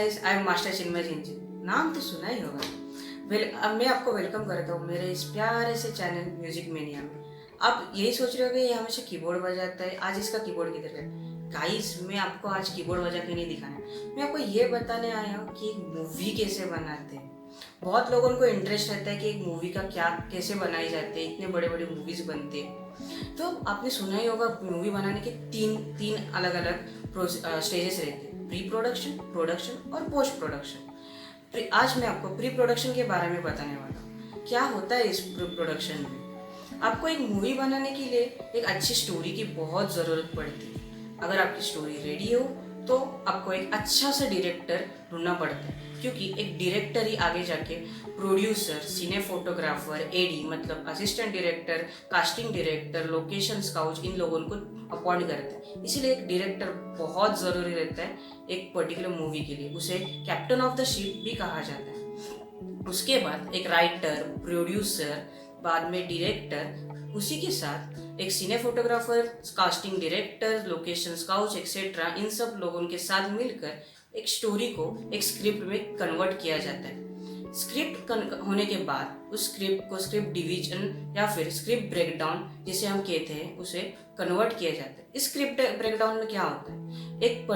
Guys, I am master चिन्मय जिंजी। नाम तो सुना ही होगा। अब मैं आपको वेलकम करता हूँ मेरे इस प्यारे से चैनल म्यूजिक मेनिया में। आप यही सोच रहे हो कि ये हमेशा कीबोर्ड बजाता है, आज इसका कीबोर्ड किधर है। गाइस, मैं आपको आज कीबोर्ड बजा के नहीं दिखाना, मैं आपको ये बताने आया हूँ कि एक मूवी कैसे बनाते हैं। बहुत लोगों को इंटरेस्ट रहता है कि एक मूवी का क्या कैसे बनाई जाती है, इतने बड़े बड़े मूवीज बनते हैं। तो आपने सुना ही होगा मूवी बनाने के तीन तीन अलग अलग स्टेजेस रहते हैं, प्री प्रोडक्शन, प्रोडक्शन और पोस्ट प्रोडक्शन। आज मैं आपको प्री प्रोडक्शन के बारे में बताने वाला हूँ। क्या होता है इस प्री प्रोडक्शन में। आपको एक मूवी बनाने के लिए एक अच्छी स्टोरी की बहुत ज़रूरत पड़ती है। अगर आपकी स्टोरी रेडी हो तो आपको एक अच्छा सा डायरेक्टर ढूंढना पड़ता है, क्योंकि एक डायरेक्टर ही आगे जाके प्रोड्यूसर, सिने फोटोग्राफर, एडी मतलब assistant director, casting director, location scout, इन लोगों को अपॉइंट करता है। इसीलिए एक डायरेक्टर बहुत ज़रूरी रहता है एक पर्टिकुलर मूवी के लिए। उसे कैप्टन ऑफ द शिप भी कहा जाता है। उसके बाद एक राइटर, प्रोड्यूसर, बाद में डायरेक्टर, उसी के साथ एक cine photographer, casting director, location scout etcetera, इन सब लोगों के साथ मिलकर एक स्टोरी को एक स्क्रिप्ट में कन्वर्ट किया जाता है। स्क्रिप्ट होने के बाद उस स्क्रिप्ट को स्क्रिप्ट डिवीजन या फिर स्क्रिप्ट ब्रेकडाउन जिसे हम कहते हैं, उसे कन्वर्ट किया जाता है। इस स्क्रिप्ट ब्रेकडाउन में क्या होता है, एक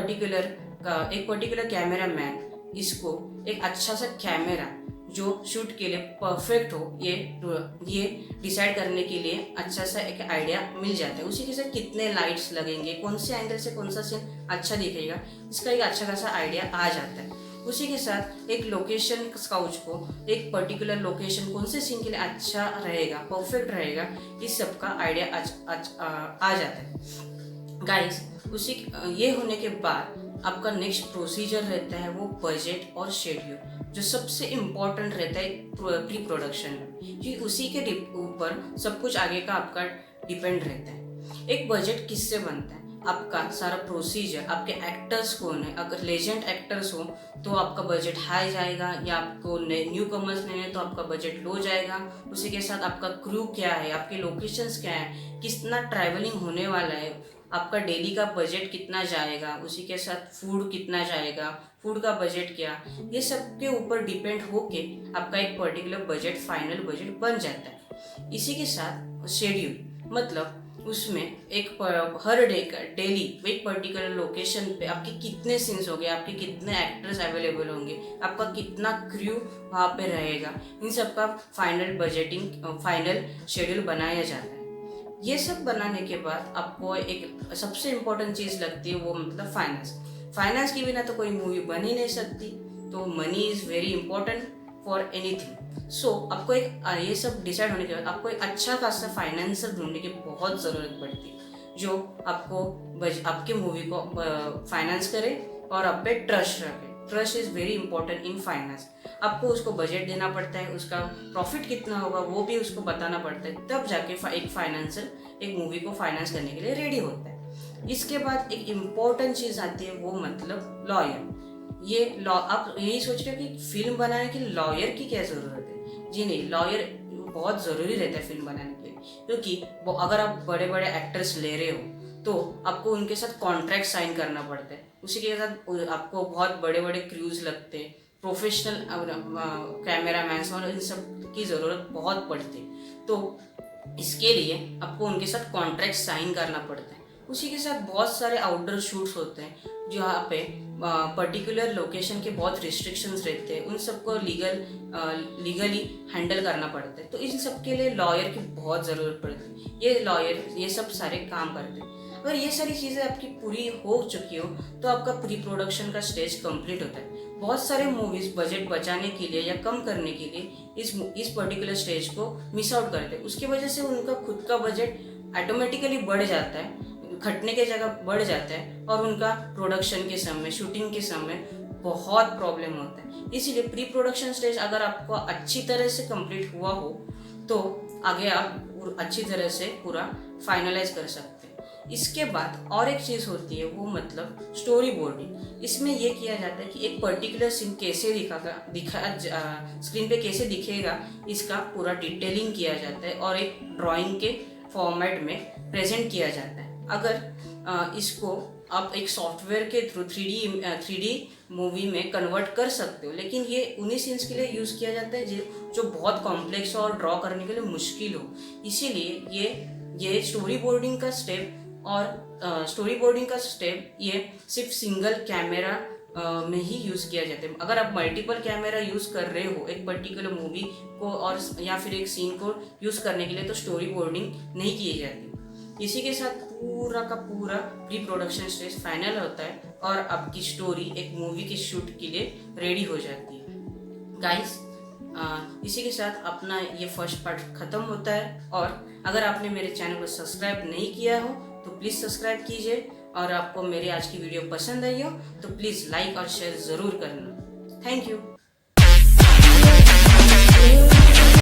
पर्टिकुलर कैमरा मैन इसको एक अच्छा सा कैमरा जो शूट के लिए परफेक्ट हो, ये डिसाइड करने के लिए अच्छा सा एक आइडिया मिल जाता है। उसी के साथ कितने लाइट्स लगेंगे, कौन से एंगल से कौन सा सीन अच्छा दिखेगा, इसका एक अच्छा खासा आइडिया आ जाता है। उसी के साथ एक लोकेशन स्काउट को एक पर्टिकुलर लोकेशन कौन से सीन के लिए अच्छा रहेगा, परफेक्ट रहेगा, इस सब का आइडिया आ जाता है। गाइस, ये होने के बाद आपका नेक्स्ट प्रोसीजर रहता है वो बजट और शेड्यूल, जो सबसे इम्पोर्टेंट रहता है प्री प्रोडक्शन में, क्योंकि उसी के ऊपर सब कुछ आगे का आपका डिपेंड रहता है। एक बजट किससे बनता है, आपका सारा प्रोसीजर, आपके एक्टर्स कौन है। अगर लेजेंड एक्टर्स हो तो आपका बजट हाई जाएगा, या आपको न्यू कमर्स लेने हैं तो आपका बजट लो जाएगा। उसी के साथ आपका क्रू क्या है, आपके लोकेशंस क्या है, कितना ट्रैवलिंग होने वाला है, आपका डेली का बजट कितना जाएगा, उसी के साथ फूड कितना जाएगा, फूड का बजट क्या, ये सब के ऊपर डिपेंड होके आपका एक पर्टिकुलर बजट, फाइनल बजट बन जाता है। इसी के साथ शेड्यूल मतलब उसमें हर डे का डेली एक पर्टिकुलर लोकेशन पे आपके कितने सीन्स होंगे, आपके कितने एक्टर्स अवेलेबल होंगे, आपका कितना क्रू वहाँ पे रहेगा, इन सब का फाइनल शेड्यूल बनाया जाता है। ये सब बनाने के बाद आपको एक सबसे इम्पोर्टेंट चीज़ लगती है, वो मतलब फाइनेंस के बिना तो कोई मूवी बन ही नहीं सकती। तो money is very important for anything. So आपको ये सब डिसाइड होने के बाद आपको एक अच्छा खासा फाइनेंसर ढूंढने की बहुत ज़रूरत पड़ती है, जो आपके मूवी को फाइनेंस करे और आप पे ट्रस्ट रखे। Trust is very important in finance. आपको उसको बजट देना पड़ता है, उसका प्रॉफिट कितना होगा वो भी उसको बताना पड़ता है, तब जाके एक फाइनेंसर एक मूवी को फाइनेंस करने के लिए रेडी होता है। इसके बाद एक इम्पॉर्टेंट चीज़ आती है, वो मतलब लॉयर। आप यही सोच रहे हो कि फिल्म बनाने के लिए लॉयर की क्या ज़रूरत है। जी नहीं, लॉयर बहुत ज़रूरी रहता है फिल्म बनाने के लिए, क्योंकि अगर आप बड़े बड़े एक्टर्स ले रहे हो तो आपको उनके साथ कॉन्ट्रैक्ट साइन करना पड़ता है। उसी के साथ आपको बहुत बड़े बड़े क्रूज लगते हैं, प्रोफेशनल कैमरा मैन और इन सब की ज़रूरत बहुत पड़ती है। तो इसके लिए आपको उनके साथ कॉन्ट्रैक्ट साइन करना पड़ता है। उसी के साथ बहुत सारे आउटडोर शूट्स होते हैं जहाँ पे पर्टिकुलर लोकेशन के बहुत रिस्ट्रिक्शंस रहते हैं, उन सबको लीगली हैंडल करना पड़ता है। तो इन सब के लिए लॉयर की बहुत ज़रूरत पड़ती है। ये लॉयर ये सब सारे काम करते हैं। अगर ये सारी चीज़ें आपकी पूरी हो चुकी हो तो आपका प्री प्रोडक्शन का स्टेज कंप्लीट होता है। बहुत सारे मूवीज़ बजट बचाने के लिए या कम करने के लिए इस पर्टिकुलर स्टेज को मिस आउट करते हैं। उसकी वजह से उनका खुद का बजट ऑटोमेटिकली बढ़ जाता है, खटने की जगह बढ़ जाता है, और उनका प्रोडक्शन के समय, शूटिंग के समय बहुत प्रॉब्लम होता है। इसीलिए प्री प्रोडक्शन स्टेज अगर आपको अच्छी तरह से कंप्लीट हुआ हो तो आगे आप अच्छी तरह से पूरा फाइनलाइज कर सकते हैं। इसके बाद और एक चीज़ होती है, वो मतलब स्टोरी बोर्डिंग। इसमें यह किया जाता है कि एक पर्टिकुलर सीन कैसे स्क्रीन पे कैसे दिखेगा, इसका पूरा डिटेलिंग किया जाता है और एक ड्राइंग के फॉर्मेट में प्रेजेंट किया जाता है। अगर इसको आप एक सॉफ्टवेयर के थ्रू 3D मूवी में कन्वर्ट कर सकते हो, लेकिन ये उन्हीं सीन्स के लिए यूज़ किया जाता है जो बहुत कॉम्प्लेक्स हो और ड्रॉ करने के लिए मुश्किल हो। इसीलिए ये स्टोरी बोर्डिंग का स्टेप ये सिर्फ सिंगल कैमरा में ही यूज़ किया जाता है। अगर आप मल्टीपल कैमरा यूज़ कर रहे हो एक पर्टिकुलर मूवी को और या फिर एक सीन को यूज़ करने के लिए, तो स्टोरी बोर्डिंग नहीं की जाती। इसी के साथ पूरा का पूरा प्री प्रोडक्शन स्टेज फाइनल होता है और आपकी स्टोरी एक मूवी की शूट के लिए रेडी हो जाती है। गाइस, इसी के साथ अपना ये फर्स्ट पार्ट ख़त्म होता है। और अगर आपने मेरे चैनल को सब्सक्राइब नहीं किया हो तो प्लीज़ सब्सक्राइब कीजिए, और आपको मेरी आज की वीडियो पसंद आई हो तो प्लीज़ लाइक और शेयर ज़रूर करना। Thank you.